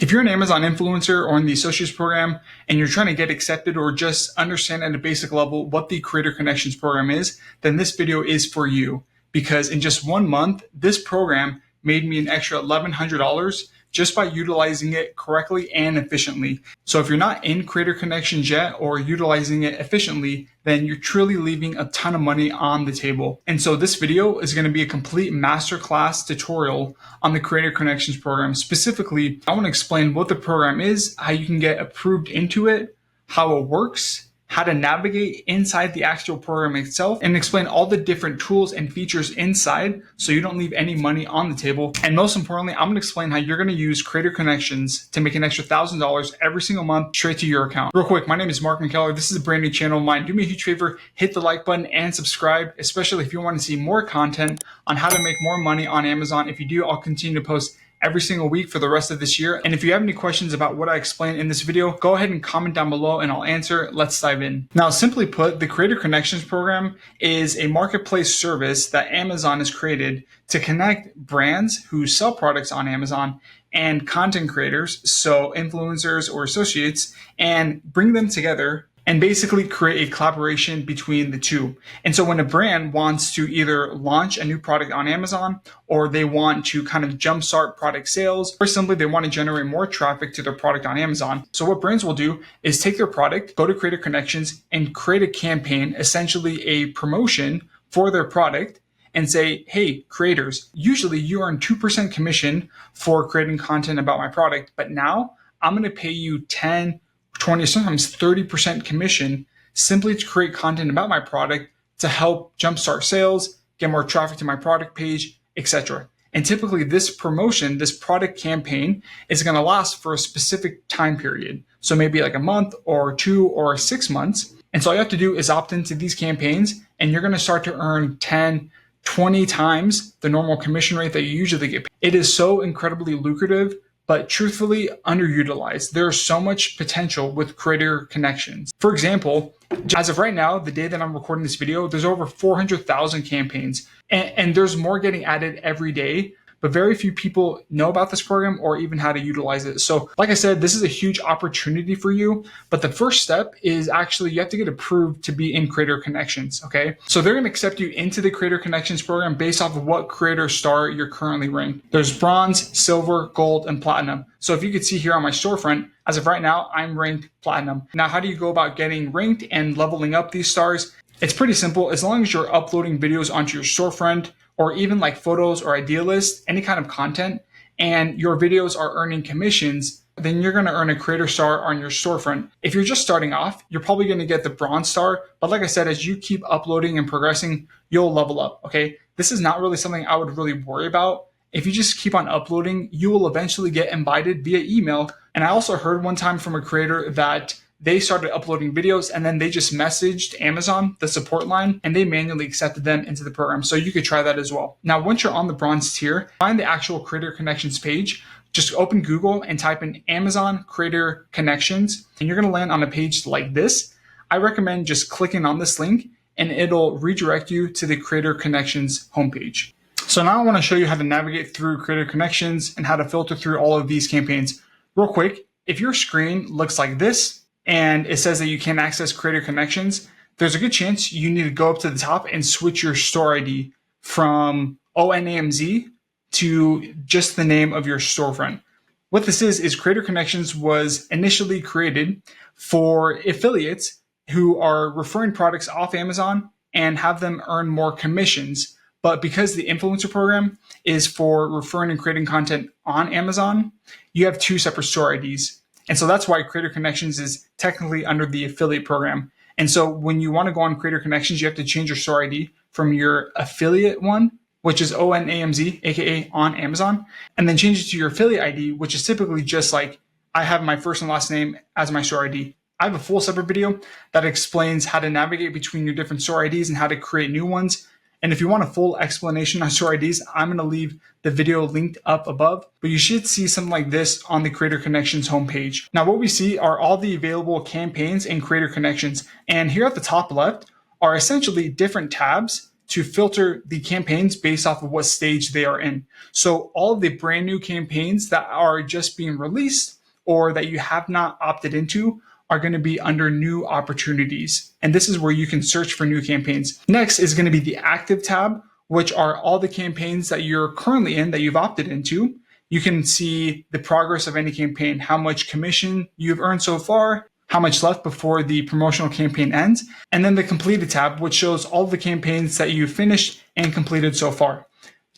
If you're an Amazon influencer or in the associates program and you're trying to get accepted or just understand at a basic level what the Creator Connections program is, then this video is for you. Because in just 1 month, this program made me an extra $1,100 just by utilizing it correctly and efficiently. So if you're not in Creator Connections yet or utilizing it efficiently, then you're truly leaving a ton of money on the table. And so this video is going to be a complete masterclass tutorial on the Creator Connections program. Specifically, I want to explain what the program is, how you can get approved into it, how it works, how to navigate inside the actual program itself, and explain all the different tools and features inside so you don't leave any money on the table. And most importantly, I'm going to explain how you're going to use Creator Connections to make an extra $1,000 every single month straight to your account. Real quick, my name is Mark Mckellar. This is a brand new channel of mine. Do me a huge favor, hit the like button and subscribe, especially if you want to see more content on how to make more money on Amazon. If you do, I'll continue to post every single week for the rest of this year. And if you have any questions about what I explain in this video, go ahead and comment down below and I'll answer. Let's dive in. Now, simply put, the Creator Connections program is a marketplace service that Amazon has created to connect brands who sell products on Amazon and content creators, so influencers or associates, and bring them together and basically create a collaboration between the two. And so when a brand wants to either launch a new product on Amazon, or they want to kind of jumpstart product sales, or simply they want to generate more traffic to their product on Amazon. So what brands will do is take their product, go to Creator Connections, and create a campaign, essentially a promotion for their product, and say, hey, creators, usually you earn 2% commission for creating content about my product, but now I'm going to pay you 10, 20, sometimes 30% commission simply to create content about my product to help jumpstart sales, get more traffic to my product page, etc. And typically this promotion, this product campaign is going to last for a specific time period. So maybe like a month or 2 or 6 months. And so all you have to do is opt into these campaigns and you're going to start to earn 10, 20 times the normal commission rate that you usually get. It is so incredibly lucrative, but truthfully underutilized. There's so much potential with Creator Connections. For example, as of right now, the day that I'm recording this video, there's over 400,000 campaigns, and there's more getting added every day, but very few people know about this program or even how to utilize it. So like I said, this is a huge opportunity for you, but the first step is actually you have to get approved to be in Creator Connections, okay? So they're gonna accept you into the Creator Connections program based off of what creator star you're currently ranked. There's bronze, silver, gold, and platinum. So if you could see here on my storefront, as of right now, I'm ranked platinum. Now, how do you go about getting ranked and leveling up these stars? It's pretty simple. As long as you're uploading videos onto your storefront, or even like photos or idea lists, any kind of content, and your videos are earning commissions, then you're going to earn a creator star on your storefront. If you're just starting off, you're probably going to get the bronze star. But like I said, as you keep uploading and progressing, you'll level up, okay? This is not really something I would really worry about. If you just keep on uploading, you will eventually get invited via email. And I also heard one time from a creator that they started uploading videos and then they just messaged Amazon, the support line, and they manually accepted them into the program. So you could try that as well. Now, once you're on the bronze tier, find the actual Creator Connections page. Just open Google and type in Amazon Creator Connections, and you're going to land on a page like this. I recommend just clicking on this link and it'll redirect you to the Creator Connections homepage. So now I want to show you how to navigate through Creator Connections and how to filter through all of these campaigns. Real quick, if your screen looks like this, and it says that you can't access Creator Connections, there's a good chance you need to go up to the top and switch your store ID from ONAMZ to just the name of your storefront. What this is Creator Connections was initially created for affiliates who are referring products off Amazon and have them earn more commissions. But because the influencer program is for referring and creating content on Amazon, you have 2 separate store IDs. And so that's why Creator Connections is technically under the affiliate program. And so when you want to go on Creator Connections, you have to change your store ID from your affiliate one, which is ONAMZ, aka on Amazon, and then change it to your affiliate ID, which is typically just like I have my first and last name as my store ID. I have a full separate video that explains how to navigate between your different store IDs and how to create new ones. And if you want a full explanation on store IDs, I'm going to leave the video linked up above, but you should see something like this on the Creator Connections homepage. Now, what we see are all the available campaigns in Creator Connections. And here at the top left are essentially different tabs to filter the campaigns based off of what stage they are in. So all of the brand new campaigns that are just being released or that you have not opted into are going to be under new opportunities. And this is where you can search for new campaigns. Next is going to be the active tab, which are all the campaigns that you're currently in that you've opted into. You can see the progress of any campaign, how much commission you've earned so far, how much left before the promotional campaign ends, and then the completed tab, which shows all the campaigns that you've finished and completed so far.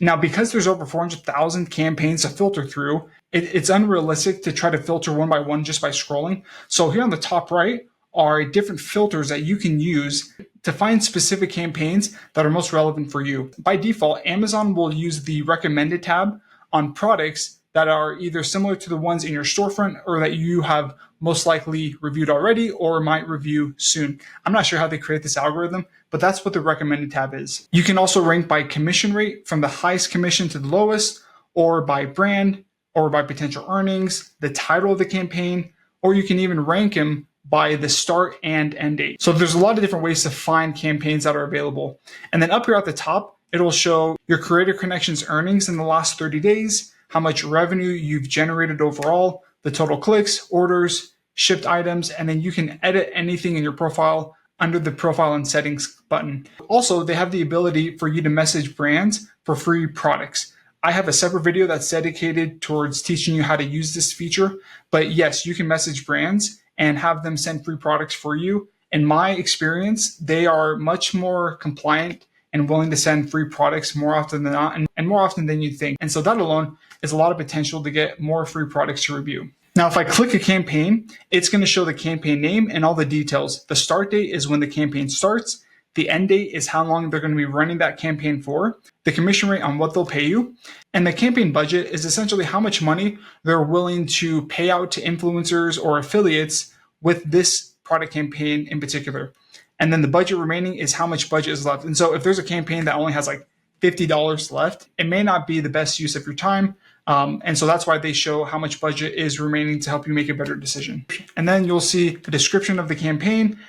Now, because there's over 400,000 campaigns to filter through, it's unrealistic to try to filter one by one just by scrolling. So here on the top right are different filters that you can use to find specific campaigns that are most relevant for you. By default, Amazon will use the recommended tab on products that are either similar to the ones in your storefront or that you have most likely reviewed already or might review soon. I'm not sure how they create this algorithm, but that's what the recommended tab is. You can also rank by commission rate from the highest commission to the lowest, or by brand, or by potential earnings, the title of the campaign, or you can even rank them by the start and end date. So there's a lot of different ways to find campaigns that are available. And then up here at the top, it'll show your Creator Connections earnings in the last 30 days, how much revenue you've generated overall, the total clicks, orders, shipped items, and then you can edit anything in your profile under the profile and settings button. Also, they have the ability for you to message brands for free products. I have a separate video that's dedicated towards teaching you how to use this feature, but yes, you can message brands and have them send free products for you. In my experience, they are much more compliant and willing to send free products more often than not, and more often than you think. And so that alone is a lot of potential to get more free products to review. Now, if I click a campaign, it's going to show the campaign name and all the details. The start date is when the campaign starts. The end date is how long they're going to be running that campaign for. The commission rate on what they'll pay you. And the campaign budget is essentially how much money they're willing to pay out to influencers or affiliates with this product campaign in particular. And then the budget remaining is how much budget is left. And so if there's a campaign that only has like $50 left, it may not be the best use of your time. And so that's why they show how much budget is remaining to help you make a better decision. And then you'll see the description of the campaign,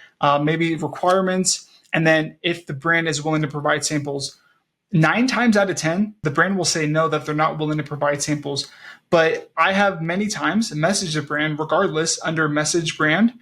maybe requirements, and then if the brand is willing to provide samples. 9 times out of 10, the brand will say no, that they're not willing to provide samples. But I have many times messaged a brand regardless under message brand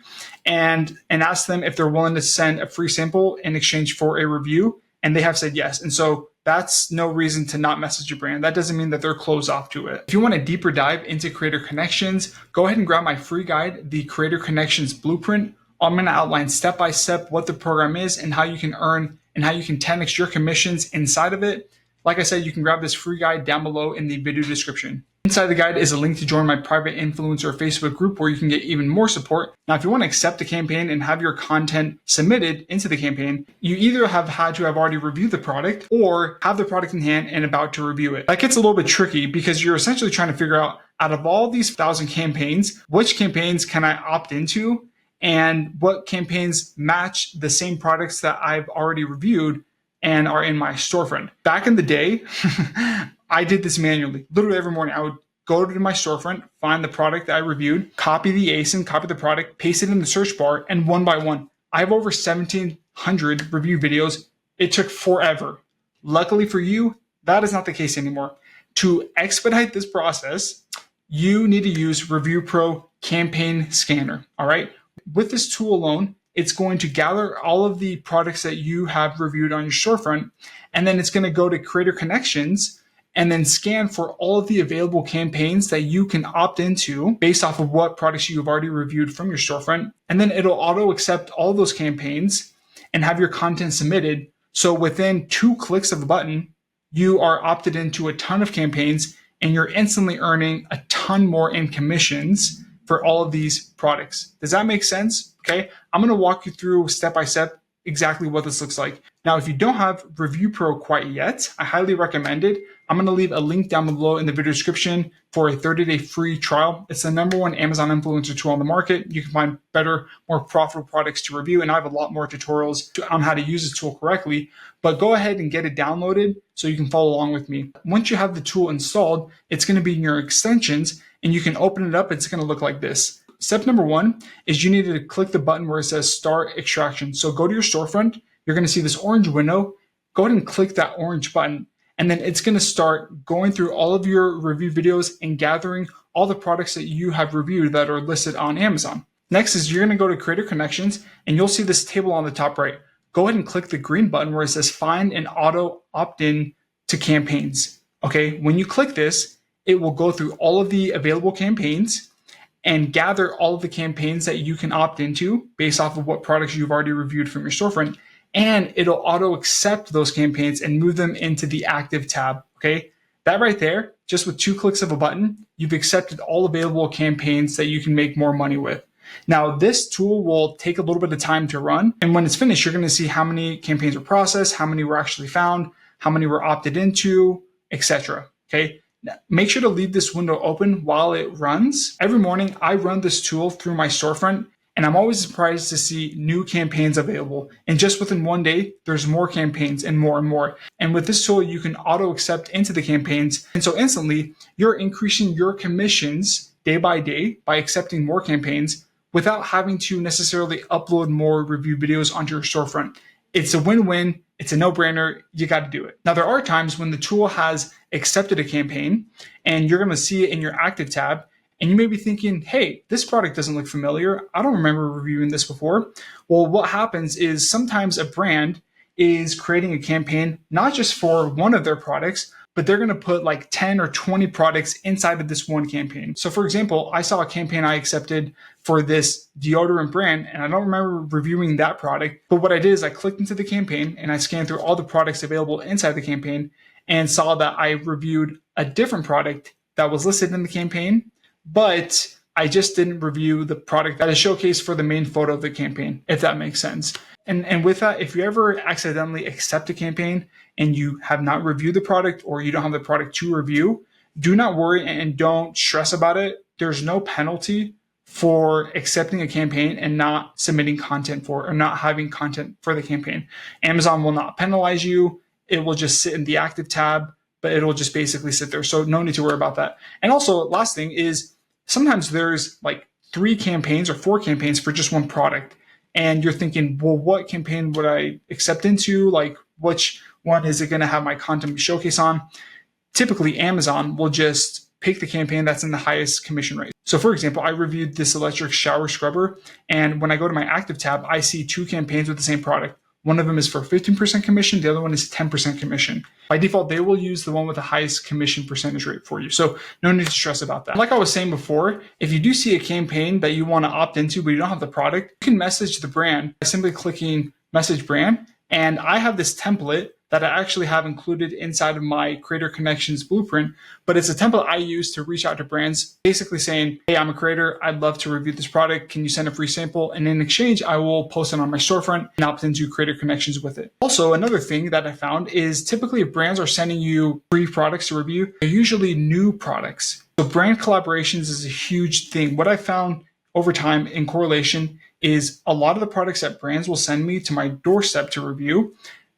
and asked them if they're willing to send a free sample in exchange for a review. And they have said yes. And so that's no reason to not message a brand. That doesn't mean that they're closed off to it. If you want a deeper dive into Creator Connections, go ahead and grab my free guide, the Creator Connections Blueprint. I'm going to outline step by step what the program is and how you can earn and how you can 10x your commissions inside of it. Like I said, you can grab this free guide down below in the video description. Inside the guide is a link to join my private influencer Facebook group where you can get even more support. Now, if you want to accept the campaign and have your content submitted into the campaign, you either have had to have already reviewed the product or have the product in hand and about to review it. That gets a little bit tricky because you're essentially trying to figure out of all these 1,000 campaigns, which campaigns can I opt into and what campaigns match the same products that I've already reviewed and are in my storefront. Back in the day, I did this manually. Literally every morning, I would go to my storefront, find the product that I reviewed, copy the ASIN, copy the product, paste it in the search bar, and one by one. I have over 1,700 review videos. It took forever. Luckily for you, that is not the case anymore. To expedite this process, you need to use Review Pro Campaign Scanner, all right? With this tool alone, it's going to gather all of the products that you have reviewed on your storefront, and then it's going to go to Creator Connections and then scan for all of the available campaigns that you can opt into based off of what products you've already reviewed from your storefront. And then it'll auto accept all those campaigns and have your content submitted. So within 2 clicks of the button, you are opted into a ton of campaigns and you're instantly earning a ton more in commissions for all of these products. Does that make sense? Okay, I'm going to walk you through step by step exactly what this looks like. Now, if you don't have Review Pro quite yet, I highly recommend it. I'm going to leave a link down below in the video description for a 30-day free trial. It's the #1 Amazon influencer tool on the market. You can find better, more profitable products to review, and I have a lot more tutorials on how to use this tool correctly. But go ahead and get it downloaded so you can follow along with me. Once you have the tool installed, it's going to be in your extensions, and you can open it up. It's going to look like this. Step #1 is you need to click the button where it says Start Extraction. So go to your storefront. You're going to see this orange window. go ahead and click that orange button. And then it's going to start going through all of your review videos and gathering all the products that you have reviewed that are listed on Amazon. Next is you're going to go to Creator Connections, and you'll see this table on the top right. Go ahead and click the green button where it says Find and Auto Opt-in to Campaigns. Okay, when you click this, it will go through all of the available campaigns and gather all of the campaigns that you can opt into based off of what products you've already reviewed from your storefront. And it'll auto accept those campaigns and move them into the active tab. Okay, that right there, just with 2 clicks of a button, you've accepted all available campaigns that you can make more money with. Now, this tool will take a little bit of time to run. And when it's finished, you're going to see how many campaigns were processed, how many were actually found, how many were opted into, etc. Okay. Now, make sure to leave this window open while it runs. Every morning, I run this tool through my storefront, and I'm always surprised to see new campaigns available. And just within one day, there's more campaigns and more and more. And with this tool, you can auto accept into the campaigns. And so instantly, you're increasing your commissions day by day by accepting more campaigns without having to necessarily upload more review videos onto your storefront. It's a win-win. It's a no-brainer. You got to do it. Now, there are times when the tool has accepted a campaign and you're going to see it in your active tab, and you may be thinking, hey, this product doesn't look familiar. I don't remember reviewing this before. Well, what happens is sometimes a brand is creating a campaign, not just for one of their products, but they're going to put like 10 or 20 products inside of this one campaign. So for example, I saw a campaign I accepted for this deodorant brand, and I don't remember reviewing that product. But what I did is I clicked into the campaign and I scanned through all the products available inside the campaign and saw that I reviewed a different product that was listed in the campaign, but I just didn't review the product that is showcased for the main photo of the campaign, if that makes sense. And with that, if you ever accidentally accept a campaign and you have not reviewed the product or you don't have the product to review, do not worry and don't stress about it. There's no penalty for accepting a campaign and not submitting content for or not having content for the campaign. Amazon will not penalize you. It will just sit in the active tab, but it'll just basically sit there. So no need to worry about that. And also, last thing is sometimes there's like 3 campaigns or 4 campaigns for just one product. And you're thinking, well, what campaign would I accept into? Like, which one is it going to have my content showcase on? Typically, Amazon will just pick the campaign that's in the highest commission rate. So for example, I reviewed this electric shower scrubber, and when I go to my active tab, I see 2 campaigns with the same product. One of them is for 15% commission. The other one is 10% commission. By default, they will use the one with the highest commission percentage rate for you. So no need to stress about that. Like I was saying before, if you do see a campaign that you want to opt into, but you don't have the product, you can message the brand by simply clicking message brand. And I have this template that I actually have included inside of my Creator Connections blueprint, but it's a template I use to reach out to brands, basically saying, hey, I'm a creator. I'd love to review this product. Can you send a free sample? And in exchange, I will post it on my storefront and opt into Creator Connections with it. Also, another thing that I found is typically if brands are sending you free products to review, they're usually new products. So brand collaborations is a huge thing. What I found over time in correlation is a lot of the products that brands will send me to my doorstep to review,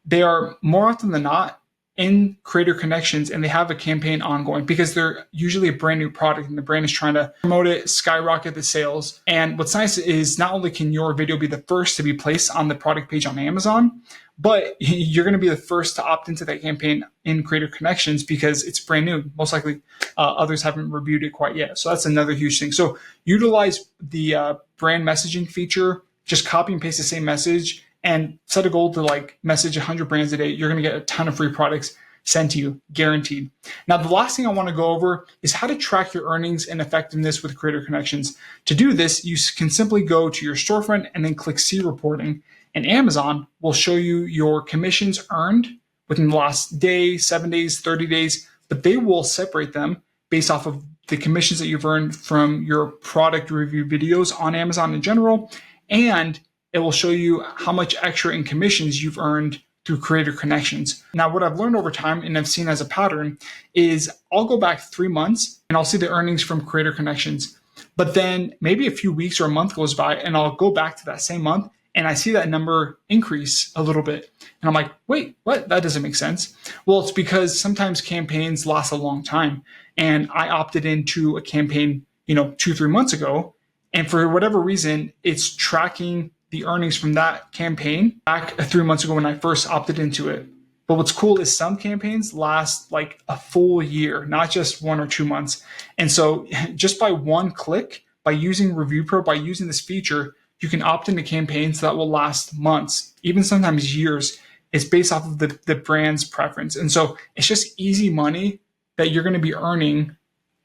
they are more often than not in Creator Connections and they have a campaign ongoing because they're usually a brand new product and the brand is trying to promote it, skyrocket the sales. And what's nice is not only can your video be the first to be placed on the product page on Amazon, but you're going to be the first to opt into that campaign in Creator Connections because it's brand new. Most likely others haven't reviewed it quite yet. So that's another huge thing. So utilize the brand messaging feature, just copy and paste the same message and set a goal to like message 100 brands a day. You're going to get a ton of free products sent to you, guaranteed. Now, the last thing I want to go over is how to track your earnings and effectiveness with Creator Connections. To do this, you can simply go to your storefront and then click See Reporting. And Amazon will show you your commissions earned within the last day, 7 days, 30 days, but they will separate them based off of the commissions that you've earned from your product review videos on Amazon in general, and it will show you how much extra in commissions you've earned through Creator Connections. Now, what I've learned over time and I've seen as a pattern is I'll go back 3 months and I'll see the earnings from Creator Connections. But then maybe a few weeks or a month goes by and I'll go back to that same month and I see that number increase a little bit. And I'm like, wait, what? That doesn't make sense. Well, it's because sometimes campaigns last a long time. And I opted into a campaign, 2-3 months ago. And for whatever reason, it's tracking the earnings from that campaign back 3 months ago when I first opted into it. But what's cool is some campaigns last like a full year, not just 1 or 2 months. And so just by one click, by using Review Pro, by using this feature, you can opt into campaigns that will last months, even sometimes years. It's based off of the brand's preference. And so it's just easy money that you're going to be earning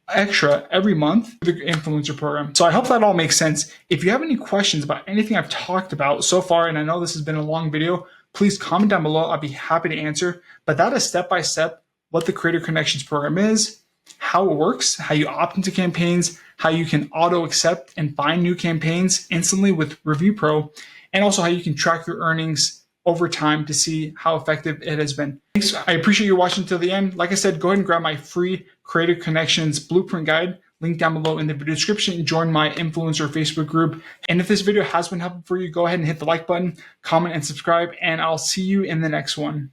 extra every month through the influencer program. So I hope that all makes sense. If you have any questions about anything I've talked about so far, and I know this has been a long video, please comment down below. I'll be happy to answer. But that is step-by-step what the Creator Connections program is, how it works, how you opt into campaigns, how you can auto accept and find new campaigns instantly with Review Pro, and also how you can track your earnings over time to see how effective it has been. Thanks. I appreciate you watching till the end. Like I said, go ahead and grab my free Creator Connections Blueprint Guide, link down below in the video description, and join my influencer Facebook group. And if this video has been helpful for you, go ahead and hit the like button, comment, and subscribe, and I'll see you in the next one.